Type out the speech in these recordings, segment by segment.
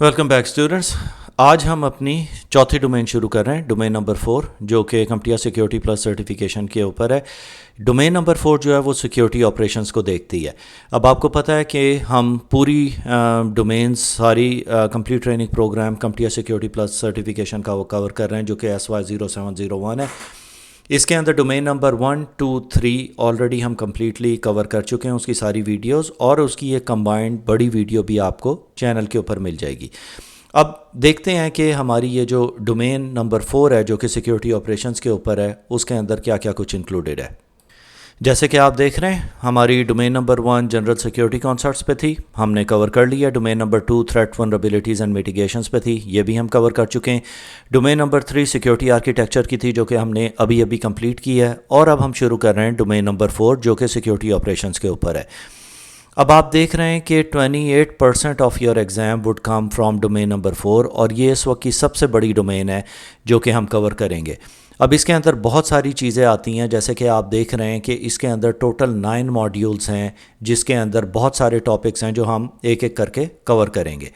Welcome back students. آج ہم اپنی چوتھی ڈومین شروع کر رہے ہیں, ڈومین نمبر 4, جو کہ کمپٹیا سیکیورٹی پلس سرٹیفکیشن کے اوپر ہے. ڈومین نمبر 4 جو ہے وہ سیکیورٹی آپریشنز کو دیکھتی ہے. اب آپ کو پتہ ہے کہ ہم پوری ڈومینز ساری complete training program CompTIA security plus certification کا وہ کور کر رہے ہیں, جو کہ SY0701 ہے. اس کے اندر ڈومین نمبر 1, 2, 3 آلریڈی ہم کمپلیٹلی کور کر چکے ہیں, اس کی ساری ویڈیوز, اور اس کی ایک کمبائنڈ بڑی ویڈیو بھی آپ کو چینل کے اوپر مل جائے گی. اب دیکھتے ہیں کہ ہماری یہ جو ڈومین نمبر 4 ہے جو کہ سیکیورٹی آپریشنز کے اوپر ہے, اس کے اندر کیا کیا کچھ انکلوڈڈ ہے. جیسے کہ آپ دیکھ رہے ہیں, ہماری domain number 1 general security concepts پہ تھی, ہم نے کور کر لیا. ڈومین نمبر 2 تھریٹ ونربلٹیز اینڈ میٹیگیشنز پہ تھی, یہ بھی ہم کور کر چکے ہیں. ڈومین نمبر 3 سیکیورٹی آرکیٹیکچر کی تھی, جو کہ ہم نے ابھی کمپلیٹ کی ہے. اور اب ہم شروع کر رہے ہیں ڈومین نمبر 4 جو کہ سیکیورٹی آپریشنز کے اوپر ہے. اب آپ دیکھ رہے ہیں کہ 28% of your exam would come from domain number 4, اور یہ اس وقت کی سب سے بڑی ڈومین ہے جو کہ ہم کور کریں گے. اب اس کے اندر بہت ساری چیزیں آتی ہیں, جیسے کہ آپ دیکھ رہے ہیں کہ اس کے اندر ٹوٹل 9 ماڈیولز ہیں, جس کے اندر بہت سارے ٹاپکس ہیں جو ہم ایک ایک کر کے کور کریں گے.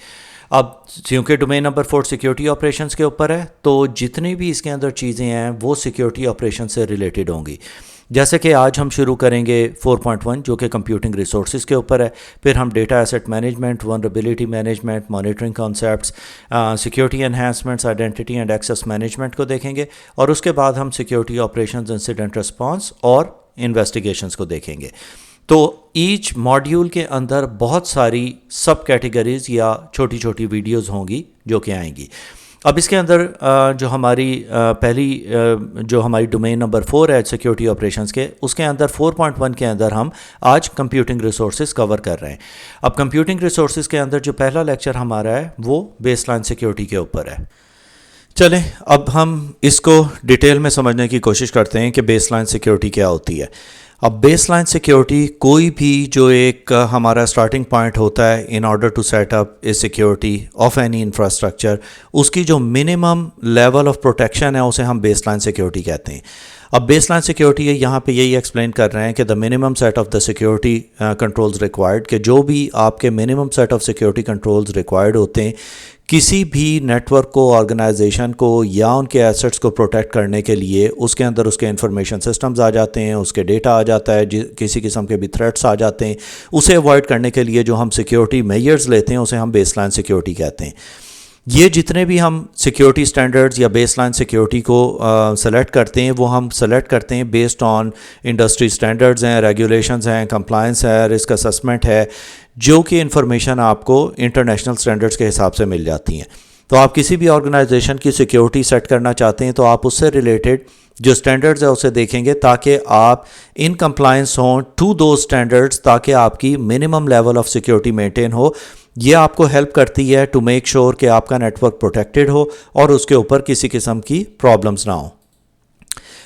اب کیونکہ ڈومین نمبر 4 سیکیورٹی آپریشنز کے اوپر ہے, تو جتنی بھی اس کے اندر چیزیں ہیں وہ سیکیورٹی آپریشن سے ریلیٹڈ ہوں گی. جیسے کہ آج ہم شروع کریں گے 4.1 جو کہ کمپیوٹنگ ریسورسز کے اوپر ہے. پھر ہم data asset management, vulnerability management, monitoring concepts, security enhancements, identity and access management کو دیکھیں گے. اور اس کے بعد ہم سیکیورٹی آپریشنز, انسیڈنٹ رسپانس اور انویسٹیگیشنز کو دیکھیں گے. تو ایچ ماڈیول کے اندر بہت ساری سب کیٹیگریز یا چھوٹی چھوٹی ویڈیوز ہوں گی جو کہ آئیں گی. اب اس کے اندر جو ہماری ڈومین نمبر 4 ہے سیکیورٹی آپریشنز کے, اس کے اندر 4.1 کے اندر ہم آج کمپیوٹنگ ریسورسز کور کر رہے ہیں. اب کمپیوٹنگ ریسورسز کے اندر جو پہلا لیکچر ہمارا ہے وہ بیس لائن سیکیورٹی کے اوپر ہے. چلیں اب ہم اس کو ڈیٹیل میں سمجھنے کی کوشش کرتے ہیں کہ بیس لائن سیکیورٹی کیا ہوتی ہے. اب بیس لائن سیکیورٹی کوئی بھی جو ایک ہمارا سٹارٹنگ پوائنٹ ہوتا ہے in order to set up a security of any infrastructure, اس کی جو منیمم لیول آف پروٹیکشن ہے اسے ہم بیس لائن سیکیورٹی کہتے ہیں. اب بیس لائن سیکیورٹی ہے, یہاں پہ یہی ایکسپلین کر رہے ہیں کہ the minimum set of the security controls required, کہ جو بھی آپ کے minimum set of security controls required ہوتے ہیں کسی بھی نیٹ ورک کو, آرگنائزیشن کو یا ان کے ایسٹس کو پروٹیکٹ کرنے کے لیے. اس کے اندر اس کے انفارمیشن سسٹمز آ جاتے ہیں, اس کے ڈیٹا آ جاتا ہے, کسی قسم کے بھی تھریٹس آ جاتے ہیں. اسے اوائڈ کرنے کے لیے جو ہم سیکیورٹی میجرز لیتے ہیں اسے ہم بیس لائن سیکیورٹی کہتے ہیں. یہ جتنے بھی ہم سیکیورٹی سٹینڈرڈز یا بیس لائن سیکیورٹی کو سلیکٹ کرتے ہیں وہ ہم سلیکٹ کرتے ہیں بیسڈ آن انڈسٹری سٹینڈرڈز ہیں, ریگولیشنز ہیں, کمپلائنس ہے, رسک اسسمنٹ ہے, جو کہ انفارمیشن آپ کو انٹرنیشنل سٹینڈرڈز کے حساب سے مل جاتی ہیں. تو آپ کسی بھی آرگنائزیشن کی سیکیورٹی سیٹ کرنا چاہتے ہیں تو آپ اس سے ریلیٹڈ جو سٹینڈرڈز ہے اسے دیکھیں گے, تاکہ آپ ان کمپلائنس ہوں ٹو دوز سٹینڈرڈز, تاکہ آپ کی minimum level of security maintain ہو. یہ آپ کو ہیلپ کرتی ہے ٹو میک شور کہ آپ کا نیٹ ورک پروٹیکٹڈ ہو اور اس کے اوپر کسی قسم کی پرابلمز نہ ہوں.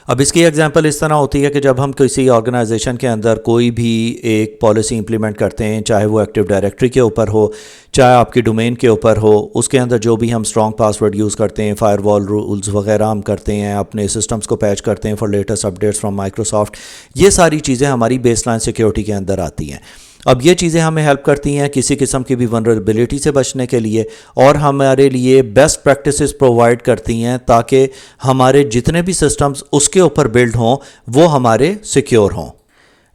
اب اس کی ایگزامپل اس طرح ہوتی ہے کہ جب ہم کسی آرگنائزیشن کے اندر کوئی بھی ایک پالیسی امپلیمنٹ کرتے ہیں, چاہے وہ ایکٹیو ڈائریکٹری کے اوپر ہو, چاہے آپ کی ڈومین کے اوپر ہو, اس کے اندر جو بھی ہم اسٹرانگ پاسورڈ یوز کرتے ہیں, فائر وال رولز وغیرہ ہم کرتے ہیں, اپنے سسٹمز کو پیچ کرتے ہیں for latest updates from Microsoft, یہ ساری چیزیں ہماری بیس لائن سیکیورٹی کے اندر آتی ہیں. اب یہ چیزیں ہمیں ہیلپ کرتی ہیں کسی قسم کی بھی ونربلٹی سے بچنے کے لیے, اور ہمارے لیے بیسٹ پریکٹسز پرووائڈ کرتی ہیں تاکہ ہمارے جتنے بھی سسٹمز اس کے اوپر بلڈ ہوں وہ ہمارے سیکیور ہوں.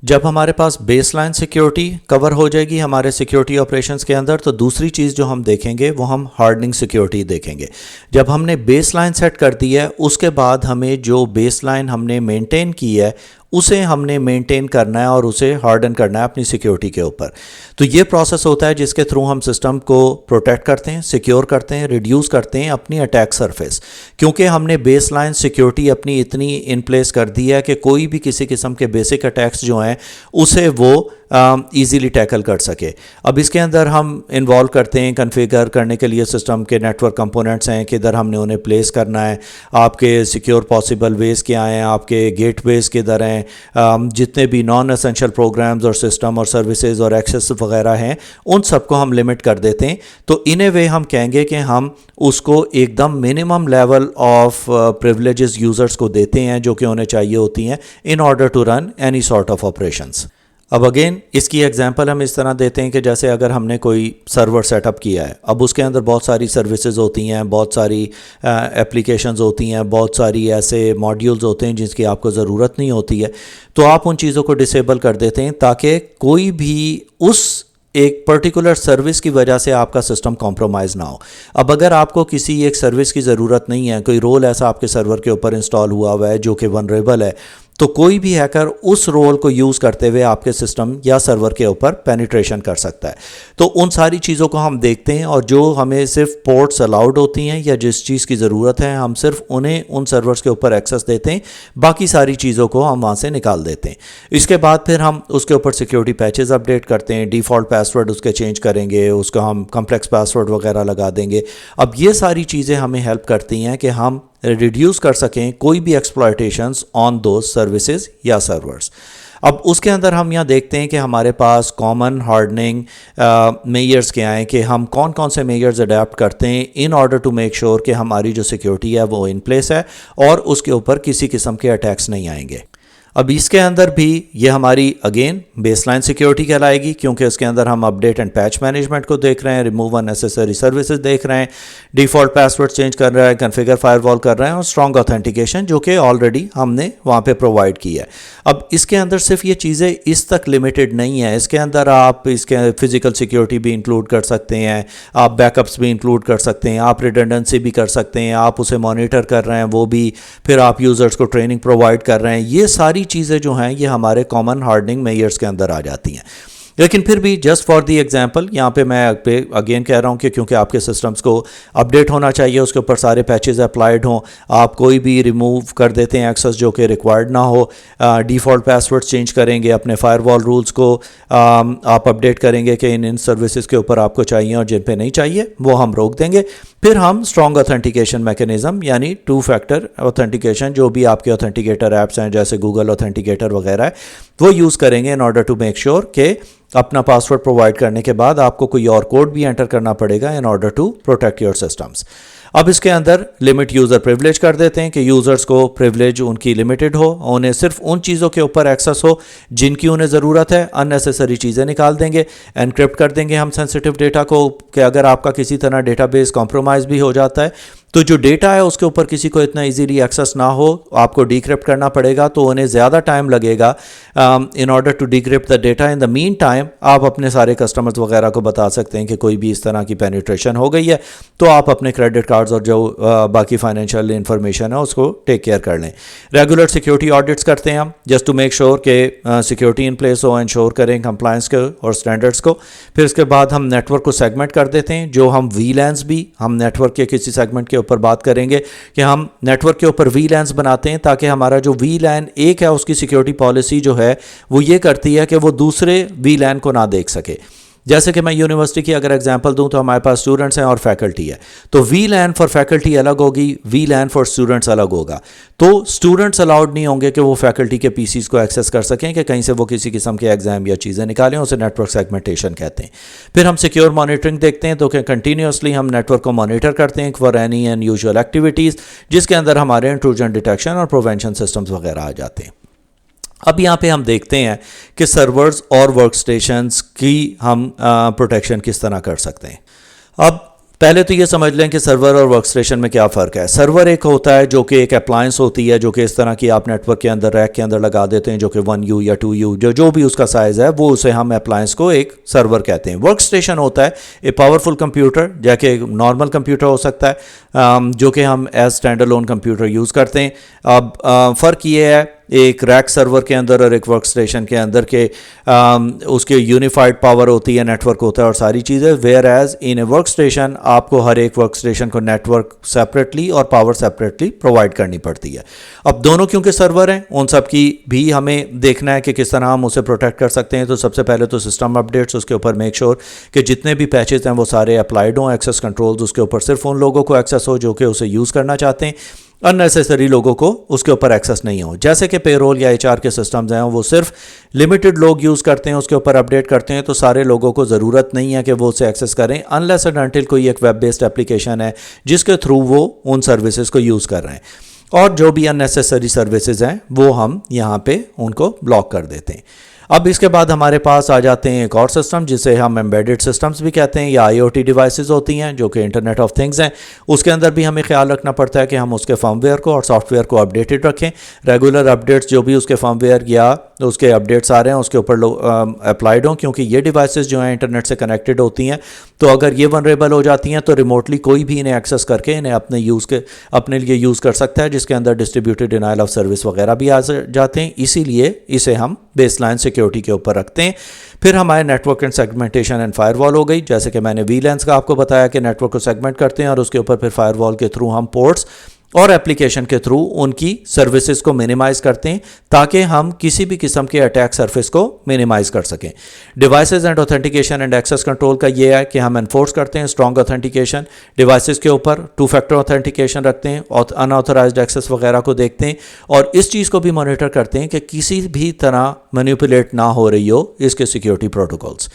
جب ہمارے پاس بیس لائن سیکیورٹی کور ہو جائے گی ہمارے سیکیورٹی آپریشنز کے اندر, تو دوسری چیز جو ہم دیکھیں گے وہ ہم ہارڈننگ سیکیورٹی دیکھیں گے. جب ہم نے بیس لائن سیٹ کر دی ہے, اس کے بعد ہمیں جو بیس لائن ہم نے مینٹین کی ہے اسے ہم نے مینٹین کرنا ہے اور اسے ہارڈن کرنا ہے اپنی سیکیورٹی کے اوپر. تو یہ پروسیس ہوتا ہے جس کے تھرو ہم سسٹم کو پروٹیکٹ کرتے ہیں, سیکیور کرتے ہیں, ریڈیوس کرتے ہیں اپنی اٹیک سرفیس, کیونکہ ہم نے بیس لائن سیکیورٹی اپنی اتنی ان پلیس کر دی ہے کہ کوئی بھی کسی قسم کے بیسک اٹیکس جو ہیں اسے وہ ایزیلی ٹیکل کر سکے. اب اس کے اندر ہم انوالو کرتے ہیں کنفیگر کرنے کے لیے سسٹم کے نیٹ ورک کمپوننٹس ہیں, کدھر ہم نے انہیں پلیس کرنا ہے, آپ کے سیکیور پاسبل ویز کیا ہیں, آپ کے گیٹ ویز کدھر ہیں, جتنے بھی نان اسینشل پروگرامز اور سسٹم اور سروسز اور ایکسیس وغیرہ ہیں ان سب کو ہم لمٹ کر دیتے ہیں. تو ان اے وے ہم کہیں گے کہ ہم اس کو ایک دم minimum level of privileges users کو دیتے ہیں جو کہ انہیں چاہیے ہوتی ہیں in order to run any sort of operations. اب اگین اس کی ایگزامپل ہم اس طرح دیتے ہیں کہ جیسے اگر ہم نے کوئی سرور سیٹ اپ کیا ہے، اب اس کے اندر بہت ساری سروسز ہوتی ہیں، بہت ساری اپلیکیشنز ہوتی ہیں، بہت ساری ایسے ماڈیولز ہوتے ہیں جس کی آپ کو ضرورت نہیں ہوتی ہے، تو آپ ان چیزوں کو ڈسیبل کر دیتے ہیں تاکہ کوئی بھی اس ایک پرٹیکولر سروس کی وجہ سے آپ کا سسٹم کمپرومائز نہ ہو۔ اب اگر آپ کو کسی ایک سروس کی ضرورت نہیں ہے، کوئی رول ایسا آپ کے سرور کے اوپر انسٹال ہوا ہوا ہے جو کہ ونریبل ہے، تو کوئی بھی ہیکر اس رول کو یوز کرتے ہوئے آپ کے سسٹم یا سرور کے اوپر پینیٹریشن کر سکتا ہے۔ تو ان ساری چیزوں کو ہم دیکھتے ہیں، اور جو ہمیں صرف پورٹس الاؤڈ ہوتی ہیں یا جس چیز کی ضرورت ہے ہم صرف انہیں ان سرورز کے اوپر ایکسس دیتے ہیں، باقی ساری چیزوں کو ہم وہاں سے نکال دیتے ہیں۔ اس کے بعد پھر ہم اس کے اوپر سیکیورٹی پیچز اپڈیٹ کرتے ہیں، ڈیفالٹ پاسورڈ اس کے چینج کریں گے، اس کو ہم کمپلیکس پاسورڈ وغیرہ لگا دیں گے۔ اب یہ ساری چیزیں ہمیں ہیلپ کرتی ہیں کہ ہم ریڈیوس کر سکیں کوئی بھی ایکسپلائٹیشنز آن دوز سروسز یا سرورز۔ اب اس کے اندر ہم یہاں دیکھتے ہیں کہ ہمارے پاس کامن ہارڈننگ میجرز کیا ہیں، کہ ہم کون کون سے میجرز اڈیپٹ کرتے ہیں in order to make sure کہ ہماری جو سیکیورٹی ہے وہ ان پلیس ہے اور اس کے اوپر کسی قسم کے اٹیکس نہیں آئیں گے۔ اب اس کے اندر بھی یہ ہماری اگین بیس لائن سیکیورٹی کہلائے گی، کیونکہ اس کے اندر ہم اپڈیٹ اینڈ پیچ مینجمنٹ کو دیکھ رہے ہیں، ریموو اننیسیسری سروسز دیکھ رہے ہیں، ڈیفالٹ پاسورڈ چینج کر رہے ہیں، کنفیگر فائر وال کر رہے ہیں، اور اسٹرانگ اوتھینٹیکیشن جو کہ آلریڈی ہم نے وہاں پہ پرووائڈ کی ہے۔ اب اس کے اندر صرف یہ چیزیں اس تک لمیٹڈ نہیں ہیں، اس کے اندر آپ اس کے فزیکل سیکیورٹی بھی انکلوڈ کر سکتے ہیں، آپ بیک اپس بھی انکلوڈ کر سکتے ہیں، آپ ریڈنڈنسی بھی کر سکتے ہیں، آپ اسے مانیٹر کر رہے ہیں وہ بھی، پھر آپ یوزرز کو ٹریننگ پرووائڈ کر رہے ہیں۔ یہ ساری چیزیں جو ہیں یہ ہمارے کامن ہارڈننگ میجرز کے اندر آ جاتی ہیں۔ لیکن پھر بھی جسٹ فار دی ایگزامپل یہاں پہ میں اگین کہہ رہا ہوں کہ کیونکہ آپ کے سسٹمز کو اپڈیٹ ہونا چاہیے، اس کے اوپر سارے پیچز اپلائیڈ ہوں، آپ کوئی بھی ریموو کر دیتے ہیں ایکسس جو کہ ریکوائرڈ نہ ہو، ڈیفالٹ پاسورڈ چینج کریں گے، اپنے فائر وال رولز کو آپ اپڈیٹ کریں گے کہ ان سروسز کے اوپر آپ کو چاہیے اور جن پہ نہیں چاہیے وہ ہم روک دیں گے۔ پھر ہم اسٹرانگ اوتھینٹیکیشن میکینزم یعنی 2 فیکٹر اوتھینٹیکیشن جو بھی آپ کے اوتھینٹیکیٹر ایپس ہیں جیسے گوگل اوتھینٹیکیٹر وغیرہ ہے وہ یوز کریں گے in order to make sure کہ اپنا پاسورڈ پرووائڈ کرنے کے بعد آپ کو کوئی اور کوڈ بھی انٹر کرنا پڑے گا in order to protect your systems. اب اس کے اندر لمٹ یوزر پریولیج کر دیتے ہیں کہ یوزرز کو پریولیج ان کی لمیٹڈ ہو، انہیں صرف ان چیزوں کے اوپر ایکسس ہو جن کی انہیں ضرورت ہے، اننیسیسری چیزیں نکال دیں گے، انکرپٹ کر دیں گے ہم سینسیٹیو ڈیٹا کو کہ اگر آپ کا کسی طرح ڈیٹا بیس کمپرومائز بھی ہو جاتا ہے تو جو ڈیٹا ہے اس کے اوپر کسی کو اتنا ایزیلی ایکسس نہ ہو، آپ کو ڈیکرپٹ کرنا پڑے گا تو انہیں زیادہ ٹائم لگے گا in order to decrypt the data. In the meantime آپ اپنے سارے کسٹمرز وغیرہ کو بتا سکتے ہیں کہ کوئی بھی اس طرح کی پینیٹریشن ہو گئی ہے تو آپ اپنے کریڈٹ کارڈز اور جو باقی فائنینشیل انفارمیشن ہے اس کو ٹیک کیئر کر لیں۔ ریگولر سیکیورٹی آڈٹس کرتے ہیں ہم جسٹ ٹو میک شور کہ security in place who, ensure کریں کمپلائنس کے اور اسٹینڈرڈس کو۔ پھر اس کے بعد ہم نیٹ ورک کو سیگمنٹ کر دیتے ہیں، جو ہم وی لینس بھی ہم نیٹ ورک کے کسی سیگمنٹ کے اوپر بات کریں گے کہ ہم نیٹ ورک کے اوپر وی لینس بناتے ہیں تاکہ ہمارا جو وی لین ایک ہے اس کی سیکیورٹی پالیسی جو ہے وہ یہ کرتی ہے کہ وہ دوسرے وی لین کو نہ دیکھ سکے۔ جیسے کہ میں یونیورسٹی کی اگر ایگزامپل دوں تو ہمارے پاس اسٹوڈنٹس ہیں اور فیکلٹی ہے، تو وی لین فار فیکلٹی الگ ہوگی، وی لین فار اسٹوڈنٹس الگ ہوگا، تو اسٹوڈنٹس الاؤڈ نہیں ہوں گے کہ وہ فیکلٹی کے پی سیز کو ایکسیس کر سکیں کہ کہیں سے وہ کسی قسم کے ایگزام یا چیزیں نکالیں، اسے نیٹ ورک سیگمنٹیشن کہتے ہیں۔ پھر ہم سیکیور مانیٹرنگ دیکھتے ہیں تو کہ کنٹینیوسلی ہم نیٹ ورک کو مانیٹر کرتے ہیں for any in usual activities جس کے اندر ہمارے انٹروجن ڈیٹیکشن اور پروینشن سسٹمز وغیرہ آ جاتے ہیں۔ اب یہاں پہ ہم دیکھتے ہیں کہ سرورز اور ورک سٹیشنز کی ہم پروٹیکشن کس طرح کر سکتے ہیں۔ اب پہلے تو یہ سمجھ لیں کہ سرور اور ورک سٹیشن میں کیا فرق ہے۔ سرور ایک ہوتا ہے جو کہ ایک اپلائنس ہوتی ہے جو کہ اس طرح کی آپ نیٹ ورک کے اندر ریک کے اندر لگا دیتے ہیں جو کہ 1U یا 2U جو بھی اس کا سائز ہے وہ اسے ہم اپلائنس کو ایک سرور کہتے ہیں۔ ورک سٹیشن ہوتا ہے ایک پاورفل کمپیوٹر جیسے کہ نارمل کمپیوٹر ہو سکتا ہے جو کہ ہم as stand alone computer use کرتے ہیں۔ اب فرق یہ ہے ایک ریک سرور کے اندر اور ایک ورک سٹیشن کے اندر کے اس کے یونیفائڈ پاور ہوتی ہے، نیٹ ورک ہوتا ہے اور ساری چیزیں، where as in a work station آپ کو ہر ایک ورک سٹیشن کو نیٹ ورک سیپریٹلی اور پاور سیپریٹلی پرووائڈ کرنی پڑتی ہے۔ اب دونوں کیونکہ سرور ہیں ان سب کی بھی ہمیں دیکھنا ہے کہ کس طرح ہم اسے پروٹیکٹ کر سکتے ہیں۔ تو سب سے پہلے تو سسٹم اپڈیٹس اس کے اوپر میک شور کہ جتنے بھی پیچز ہیں وہ سارے اپلائیڈ ہوں، ایکسیس کنٹرولز اس کے اوپر صرف ان لوگوں کو ایکسیس ہو جو کہ اسے یوز کرنا چاہتے ہیں، اننیسیسری لوگوں کو اس کے اوپر ایکسیس نہیں ہو۔ جیسے کہ پے رول یا HR کے سسٹمز ہیں وہ صرف لمیٹڈ لوگ یوز کرتے ہیں، اس کے اوپر اپڈیٹ کرتے ہیں، تو سارے لوگوں کو ضرورت نہیں ہے کہ وہ اسے ایکسیس کریں انلیس اینڈ انٹل کوئی ایک ویب بیسڈ اپلیکیشن ہے جس کے تھرو وہ ان سروسز کو یوز کر رہے ہیں، اور جو بھی اننیسیسری سروسز ہیں وہ ہم یہاں پہ ان کو بلاک کر دیتے ہیں۔ اب اس کے بعد ہمارے پاس آ جاتے ہیں ایک اور سسٹم جسے ہم ایمبیڈڈ سسٹمز بھی کہتے ہیں یا آئی او ٹی ڈیوائسز ہوتی ہیں جو کہ انٹرنیٹ آف تھنگز ہیں. اس کے اندر بھی ہمیں خیال رکھنا پڑتا ہے کہ ہم اس کے فرم ویئر کو اور سافٹ ویئر کو اپڈیٹڈ رکھیں. ریگولر اپڈیٹس جو بھی اس کے فرم ویئر یا اس کے اپڈیٹس آ رہے ہیں اس کے اوپر اپلائیڈ ہوں, کیونکہ یہ ڈیوائسز جو ہیں انٹرنیٹ سے کنیکٹڈ ہوتی ہیں, تو اگر یہ ونریبل ہو جاتی ہیں تو ریموٹلی کوئی بھی انہیں ایکسیس کر کے انہیں اپنے لیے یوز کر سکتا ہے, جس کے اندر ڈسٹریبیوٹیڈ ڈینائل آف سروس وغیرہ بھی آ جاتے ہیں. اسی لیے اسے ہم بیس لائن سیکیورٹی کے اوپر رکھتے ہیں. پھر ہمارے network and segmentation and firewall ہو گئی, جیسے کہ میں نے وی لینس کا آپ کو بتایا کہ نیٹ ورک کو سیگمنٹ کرتے ہیں اور اس کے اوپر پھر فائر وال کے تھرو ہم پورٹس اور اپلیکیشن کے تھرو ان کی سروسز کو منیمائز کرتے ہیں تاکہ ہم کسی بھی قسم کے اٹیک سرفیس کو منیمائز کر سکیں. Devices and authentication and access control کا یہ ہے کہ ہم انفورس کرتے ہیں اسٹرانگ اوتھینٹیکیشن ڈیوائسز کے اوپر, 2 فیکٹر اوتھینٹیکیشن رکھتے ہیں, ان آتھورائزڈ ایکسیس وغیرہ کو دیکھتے ہیں اور اس چیز کو بھی مانیٹر کرتے ہیں کہ کسی بھی طرح مینیپولیٹ نہ ہو رہی ہو اس کے سیکیورٹی پروٹوکولز.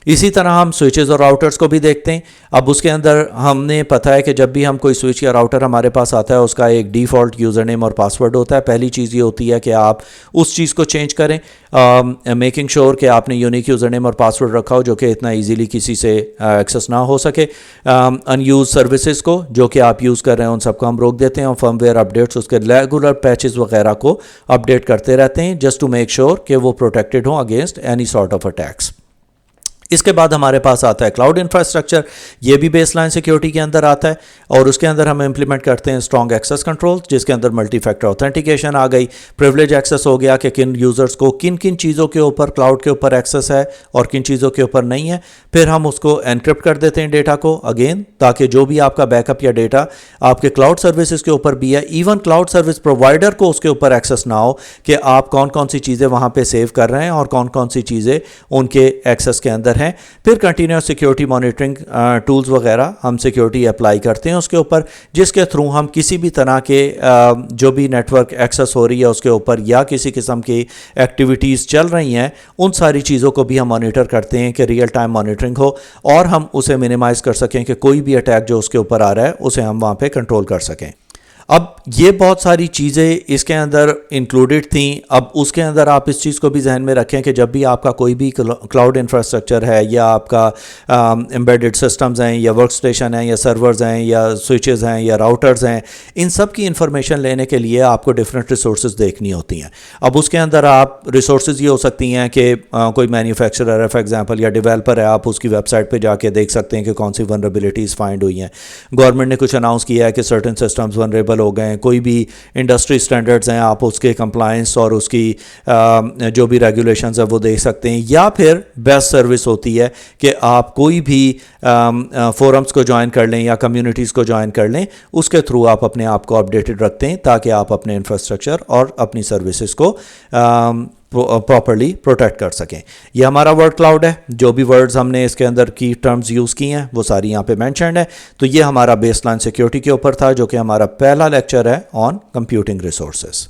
اسی طرح ہم سوئچز اور راؤٹرز کو بھی دیکھتے ہیں. اب اس کے اندر ہم نے پتہ ہے کہ جب بھی ہم کوئی سوئچ یا راؤٹر ہمارے پاس آتا ہے اس کا ایک ڈیفالٹ یوزر نیم اور پاسورڈ ہوتا ہے. پہلی چیز یہ ہوتی ہے کہ آپ اس چیز کو چینج کریں, میکنگ شور کہ آپ نے یونیک یوزر نیم اور پاسورڈ رکھا ہو جو کہ اتنا ایزیلی کسی سے ایکسیس نہ ہو سکے. ان یوز سروسز کو جو کہ آپ یوز کر رہے ہیں ان سب کو ہم روک دیتے ہیں اور فرم ویئر اپڈیٹس اس کے ریگولر پیچز وغیرہ کو اپڈیٹ کرتے رہتے ہیں جسٹ ٹو میک شور کہ وہ پروٹیکٹڈ ہوں against any sort of attacks. اس کے بعد ہمارے پاس آتا ہے کلاؤڈ انفراسٹرکچر, یہ بھی بیس لائن سیکیورٹی کے اندر آتا ہے اور اس کے اندر ہم امپلیمنٹ کرتے ہیں اسٹرانگ ایکسیس کنٹرول جس کے اندر ملٹی فیکٹر اوتھینٹیکیشن آ گئی, پریولیج ایکسیس ہو گیا کہ کن یوزرز کو کن کن چیزوں کے اوپر کلاؤڈ کے اوپر ایکسیس ہے اور کن چیزوں کے اوپر نہیں ہے. پھر ہم اس کو انکرپٹ کر دیتے ہیں ڈیٹا کو اگین, تاکہ جو بھی آپ کا بیک اپ یا ڈیٹا آپ کے کلاؤڈ سروسز کے اوپر بھی ہے, ایون کلاؤڈ سروس پرووائڈر کو اس کے اوپر ایکسیس نہ ہو کہ آپ کون کون سی چیزیں وہاں پہ سیو کر رہے ہیں اور کون کون سی چیزیں ان کے ایکسیس کے اندر ہیں. پھر کنٹینیوس سیکیورٹی مانیٹرنگ ٹولز وغیرہ ہم سیکیورٹی اپلائی کرتے ہیں اس کے اوپر, جس کے تھرو ہم کسی بھی طرح کے جو بھی نیٹ ورک ایکسیس ہو رہی ہے اس کے اوپر یا کسی قسم کی ایکٹیویٹیز چل رہی ہیں ان ساری چیزوں کو بھی ہم مانیٹر کرتے ہیں کہ ریئل ٹائم مانیٹرنگ ہو اور ہم اسے منیمائز کر سکیں کہ کوئی بھی اٹیک جو اس کے اوپر آ رہا ہے اسے ہم وہاں پہ کنٹرول کر سکیں. اب یہ بہت ساری چیزیں اس کے اندر انکلوڈڈ تھیں. اب اس کے اندر آپ اس چیز کو بھی ذہن میں رکھیں کہ جب بھی آپ کا کوئی بھی کلاؤڈ انفراسٹرکچر ہے یا آپ کا ایمبیڈڈ سسٹمز ہیں یا ورک اسٹیشن ہیں یا سرورز ہیں یا سوئچز ہیں یا راؤٹرز ہیں, ان سب کی انفارمیشن لینے کے لیے آپ کو ڈفرینٹ ریسورسز دیکھنی ہوتی ہیں. اب اس کے اندر آپ ریسورسز یہ ہو سکتی ہیں کہ کوئی مینوفیکچرر ہے فار ایگزامپل یا ڈیولپر ہے, آپ اس کی ویب سائٹ پہ جا کے دیکھ سکتے ہیں کہ کون سی ونریبلٹیز فائنڈ ہوئی ہیں. گورنمنٹ نے کچھ اناؤنس کیا ہے کہ سرٹن سسٹمز ونریبل ہو گئے ہیں, کوئی بھی انڈسٹری سٹینڈرڈز ہیں آپ اس کے کمپلائنس اور اس کی جو بھی ریگولیشنز ہیں وہ دیکھ سکتے ہیں. یا پھر بیسٹ سروس ہوتی ہے کہ آپ کوئی بھی فورمز کو جوائن کر لیں یا کمیونٹیز کو جوائن کر لیں, اس کے تھرو آپ اپنے آپ کو اپڈیٹڈ رکھتے ہیں تاکہ آپ اپنے انفراسٹرکچر اور اپنی سروسز کو پراپرلی پروٹیکٹ کر سکیں. یہ ہمارا ورڈ کلاؤڈ ہے, جو بھی ورڈز ہم نے اس کے اندر کی ٹرمز یوز کی ہیں وہ ساری یہاں پہ مینشنڈ ہے. تو یہ ہمارا بیس لائن سیکیورٹی کے اوپر تھا جو کہ ہمارا پہلا لیکچر ہے آن کمپیوٹنگ ریسورسز.